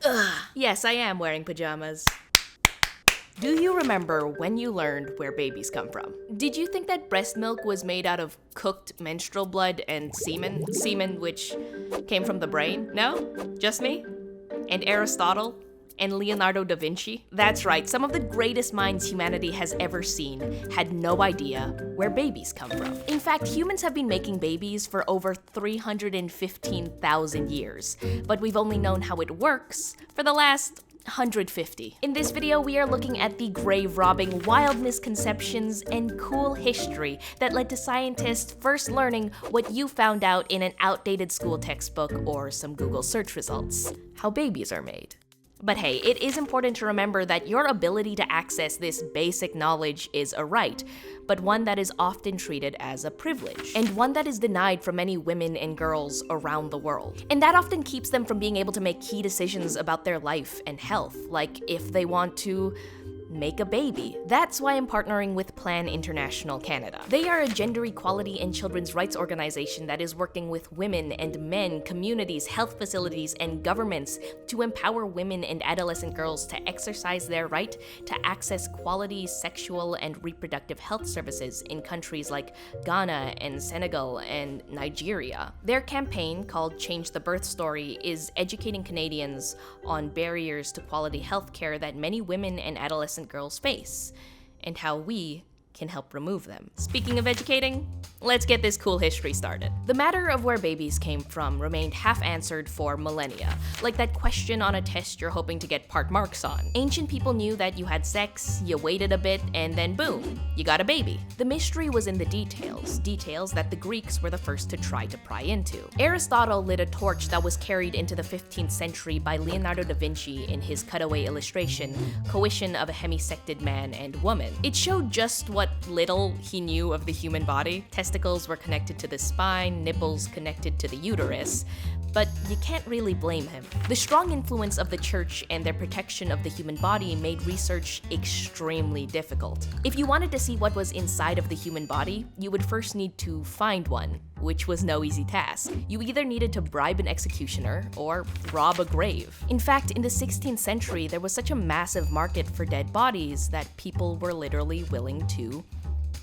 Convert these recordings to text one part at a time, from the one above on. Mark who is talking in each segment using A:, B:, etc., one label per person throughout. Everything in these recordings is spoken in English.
A: Ugh. Yes, I am wearing pajamas. Do you remember when you learned where babies come from? Did you think that breast milk was made out of cooked menstrual blood and semen? Semen which came from the brain? No? Just me? And Aristotle? And Leonardo DaVinci? That's right, some of the greatest minds humanity has ever seen had no idea where babies come from. In fact, humans have been making babies for over 315,000 years, but we've only known how it works for the last 150. In this video, we are looking at the grave-robbing, wild misconceptions, and cool history that led to scientists first learning what you found out in an outdated school textbook or some Google search results: how babies are made. But hey, it is important to remember that your ability to access this basic knowledge is a right, but one that is often treated as a privilege, and one that is denied for many women and girls around the world. And that often keeps them from being able to make key decisions about their life and health, like if they want to make a baby. That's why I'm partnering with Plan International Canada. They are a gender equality and children's rights organization that is working with women and men, communities, health facilities, and governments to empower women and adolescent girls to exercise their right to access quality sexual and reproductive health services in countries like Ghana and Senegal and Nigeria. Their campaign, called Change the Birth Story, is educating Canadians on barriers to quality healthcare that many women and adolescent girls face, and how we can help remove them. Speaking of educating, let's get this cool history started. The matter of where babies came from remained half-answered for millennia, like that question on a test you're hoping to get part marks on. Ancient people knew that you had sex, you waited a bit, and then boom, you got a baby. The mystery was in the details that the Greeks were the first to try to pry into. Aristotle lit a torch that was carried into the 15th century by Leonardo DaVinci in his cutaway illustration, Coition of a Hemisected Man and Woman. It showed just what little he knew of the human body. Testicles were connected to the spine, nipples connected to the uterus, but you can't really blame him. The strong influence of the church and their protection of the human body made research extremely difficult. If you wanted to see what was inside of the human body, you would first need to find one, which was no easy task. You either needed to bribe an executioner or rob a grave. In fact, in the 16th century, there was such a massive market for dead bodies that people were literally willing to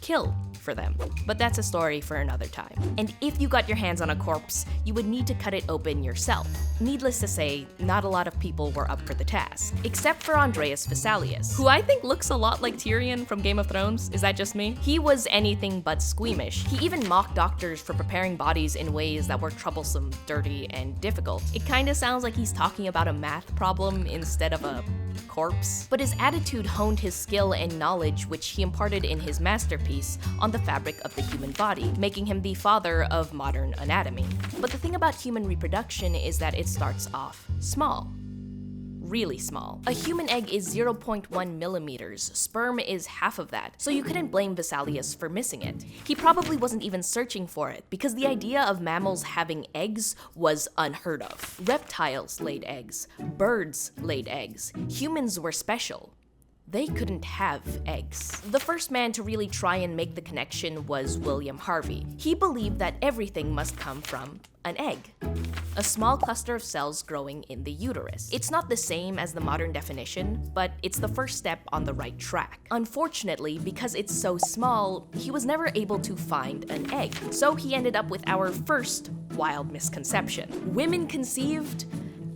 A: kill for them. But that's a story for another time. And if you got your hands on a corpse, you would need to cut it open yourself. Needless to say, not a lot of people were up for the task, except for Andreas Vesalius, who I think looks a lot like Tyrion from Game of Thrones. Is that just me? He was anything but squeamish. He even mocked doctors for preparing bodies in ways that were troublesome, dirty, and difficult. It kinda sounds like he's talking about a math problem instead of a corpse. But his attitude honed his skill and knowledge, which he imparted in his masterpiece on the fabric of the human body, making him the father of modern anatomy. But the thing about human reproduction is that it starts off small. Really small. A human egg is 0.1 millimeters. Sperm is half of that, so you couldn't blame Vesalius for missing it. He probably wasn't even searching for it, because the idea of mammals having eggs was unheard of. Reptiles laid eggs. Birds laid eggs. Humans were special. They couldn't have eggs. The first man to really try and make the connection was William Harvey. He believed that everything must come from an egg, a small cluster of cells growing in the uterus. It's not the same as the modern definition, but it's the first step on the right track. Unfortunately, because it's so small, he was never able to find an egg. So he ended up with our first wild misconception. Women conceived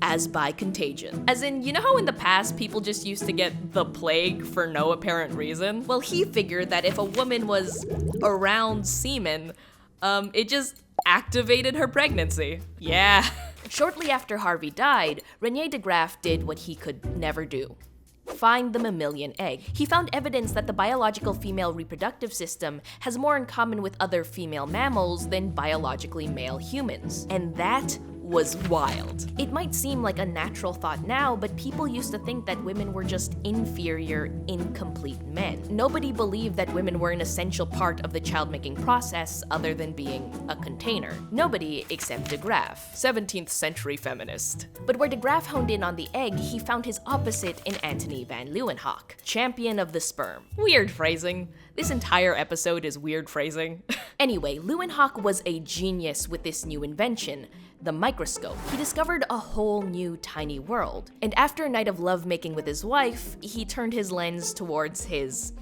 A: as by contagion. As in, you know how in the past people just used to get the plague for no apparent reason? Well, he figured that if a woman was around semen, it just activated her pregnancy. Yeah. Shortly after Harvey died, REINIER de GRAAF did what he could never do: find the mammalian egg. He found evidence that the biological female reproductive system has more in common with other female mammals than biologically male humans. And that was wild. It might seem like a natural thought now, but people used to think that women were just inferior, incomplete men. Nobody believed that women were an essential part of the child-making process other than being a container. Nobody except de Graaf, 17th century feminist. But where de Graaf honed in on the egg, he found his opposite in Antony van Leeuwenhoek, champion of the sperm. Weird phrasing. This entire episode is weird phrasing. Anyway, Leeuwenhoek was a genius with this new invention, the microscope. He discovered a whole new tiny world. And after a night of lovemaking with his wife, he turned his lens towards his,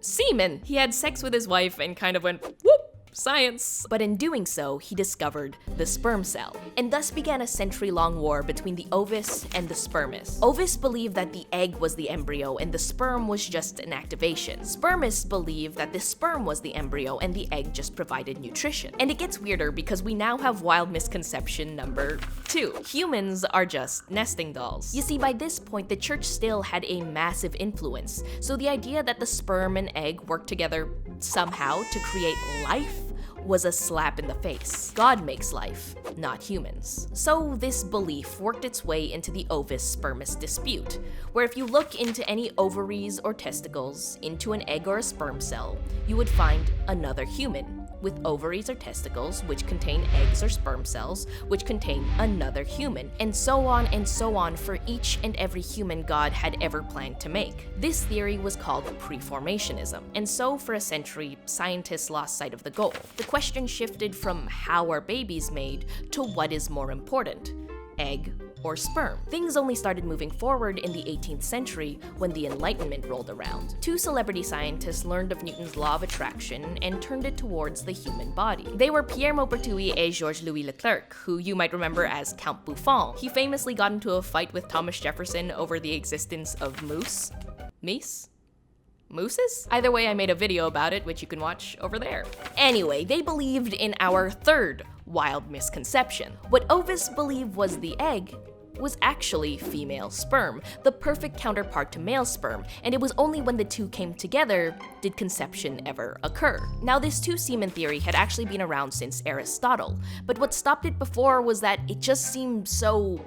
A: semen. He had sex with his wife and kind of went, whoop, science. But in doing so, he discovered the sperm cell, and thus began a century-long war between the ovis and the spermis. Ovis believed that the egg was the embryo and the sperm was just an activation. Spermists believed that the sperm was the embryo and the egg just provided nutrition. And it gets weirder because we now have wild misconception number 2. Humans are just nesting dolls. You see, by this point, the church still had a massive influence, so the idea that the sperm and egg work together somehow to create life was a slap in the face. God makes life, not humans. So this belief worked its way into the ovis-spermis dispute, where if you look into any ovaries or testicles, into an egg or a sperm cell, you would find another human, with ovaries or testicles, which contain eggs or sperm cells, which contain another human, and so on for each and every human God had ever planned to make. This theory was called preformationism, and so for a century, scientists lost sight of the goal. The question shifted from how are babies made to what is more important, egg or sperm. Things only started moving forward in the 18th century when the Enlightenment rolled around. 2 celebrity scientists learned of Newton's law of attraction and turned it towards the human body. They were Pierre Maupertuis and Georges-Louis Leclerc, who you might remember as Count Buffon. He famously got into a fight with Thomas Jefferson over the existence of moose. Meese? Mooses? Either way, I made a video about it, which you can watch over there. Anyway, they believed in our third wild misconception. What ovis believed was the egg was actually female sperm, the perfect counterpart to male sperm, and it was only when the two came together did conception ever occur. Now, this two-semen theory had actually been around since Aristotle, but what stopped it before was that it just seemed so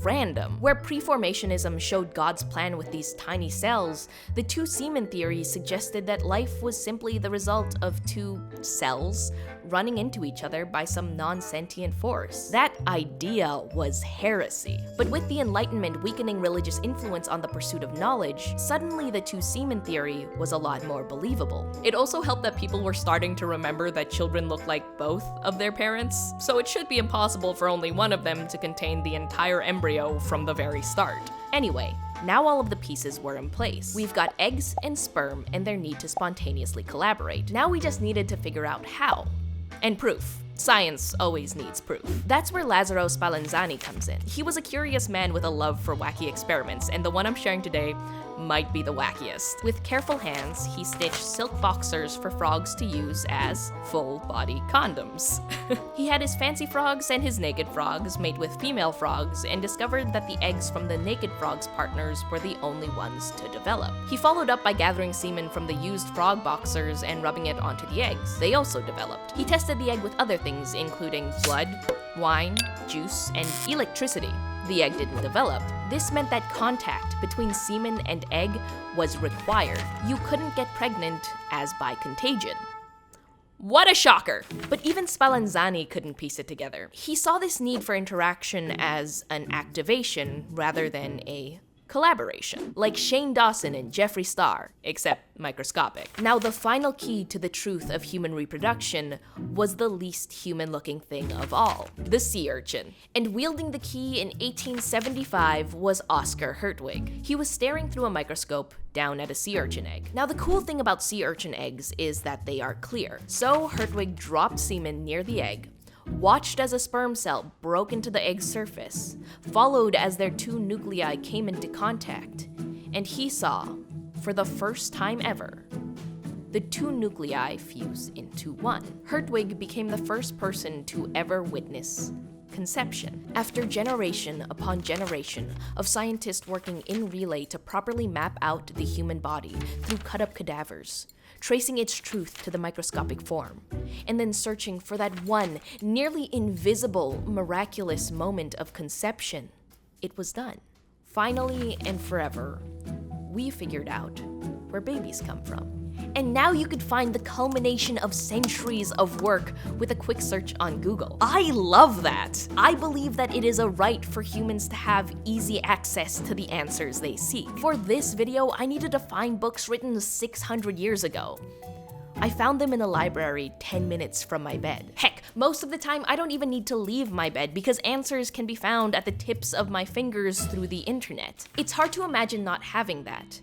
A: random. Where preformationism showed God's plan with these tiny cells, the two-semen theory suggested that life was simply the result of 2 cells running into each other by some non-sentient force. That idea was heresy. But with the Enlightenment weakening religious influence on the pursuit of knowledge, suddenly the two-semen theory was a lot more believable. It also helped that people were starting to remember that children look like both of their parents, so it should be impossible for only one of them to contain the entire embryo from the very start. Anyway, now all of the pieces were in place. We've got eggs and sperm and their need to spontaneously collaborate. Now we just needed to figure out how. And proof. Science always needs proof. That's where Lazzaro Spallanzani comes in. He was a curious man with a love for wacky experiments, and the one I'm sharing today might be the wackiest. With careful hands, he stitched silk boxers for frogs to use as full-body condoms. He had his fancy frogs and his naked frogs made with female frogs and discovered that the eggs from the naked frogs' partners were the only ones to develop. He followed up by gathering semen from the used frog boxers and rubbing it onto the eggs. They also developed. He tested the egg with other things, including blood, wine, juice, and electricity. The egg didn't develop. This meant that contact between semen and egg was required. You couldn't get pregnant as by contagion. What a shocker! But even Spallanzani couldn't piece it together. He saw this need for interaction as an activation rather than a collaboration, like Shane Dawson and Jeffree Star, except microscopic. Now, the final key to the truth of human reproduction was the least human-looking thing of all, the sea urchin. And wielding the key in 1875 was Oscar Hertwig. He was staring through a microscope down at a sea urchin egg. Now, the cool thing about sea urchin eggs is that they are clear. So Hertwig dropped semen near the egg, watched as a sperm cell broke into the egg's surface, followed as their 2 nuclei came into contact, and he saw, for the first time ever, the 2 nuclei fuse into 1. Hertwig became the first person to ever witness conception. After generation upon generation of scientists working in relay to properly map out the human body through cut-up cadavers, tracing its truth to the microscopic form, and then searching for that one nearly invisible, miraculous moment of conception, it was done. Finally and forever, we figured out where babies come from. And now you could find the culmination of centuries of work with a quick search on Google. I love that! I believe that it is a right for humans to have easy access to the answers they seek. For this video, I needed to find books written 600 years ago. I found them in a library 10 minutes from my bed. Heck, most of the time I don't even need to leave my bed because answers can be found at the tips of my fingers through the internet. It's hard to imagine not having that.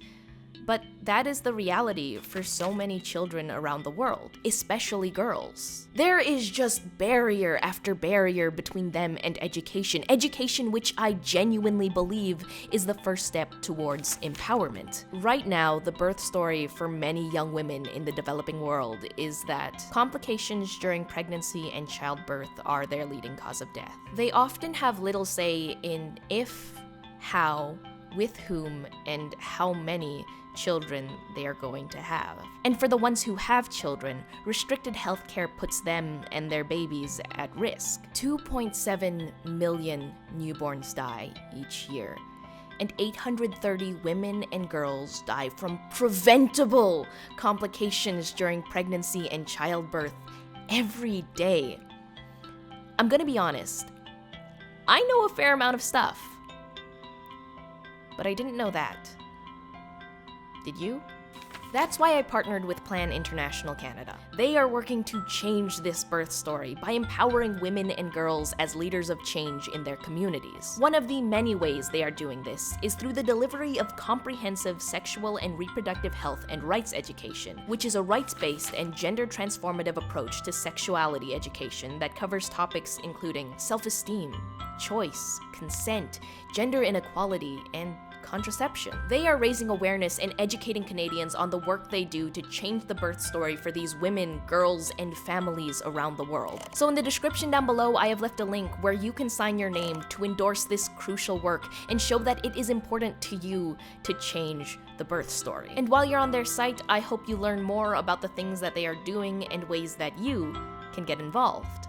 A: But that is the reality for so many children around the world, especially girls. There is just barrier after barrier between them and education. Education which I genuinely believe is the first step towards empowerment. Right now, the birth story for many young women in the developing world is that complications during pregnancy and childbirth are their leading cause of death. They often have little say in if, how, with whom, and how many children they are going to have. And for the ones who have children, restricted healthcare puts them and their babies at risk. 2.7 million newborns die each year, and 830 women and girls die from preventable complications during pregnancy and childbirth every day. I'm gonna be honest, I know a fair amount of stuff, but I didn't know that. Did you? That's why I partnered with Plan International Canada. They are working to change this birth story by empowering women and girls as leaders of change in their communities. One of the many ways they are doing this is through the delivery of comprehensive sexual and reproductive health and rights education, which is a rights-based and gender-transformative approach to sexuality education that covers topics including self-esteem, choice, consent, gender inequality, and contraception. They are raising awareness and educating Canadians on the work they do to change the birth story for these women, girls, and families around the world. So in the description down below, I have left a link where you can sign your name to endorse this crucial work and show that it is important to you to change the birth story. And while you're on their site, I hope you learn more about the things that they are doing and ways that you can get involved.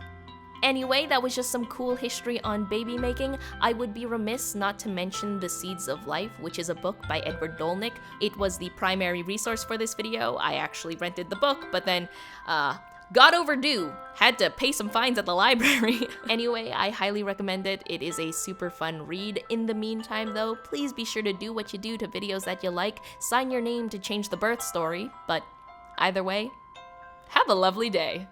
A: Anyway, that was just some cool history on baby making. I would be remiss not to mention The Seeds of Life, which is a book by Edward Dolnick. It was the primary resource for this video. I actually rented the book, but then, got overdue. Had to pay some fines at the library. Anyway, I highly recommend it. It is a super fun read. In the meantime, though, please be sure to do what you do to videos that you like. Sign your name to change the birth story, but either way, have a lovely day.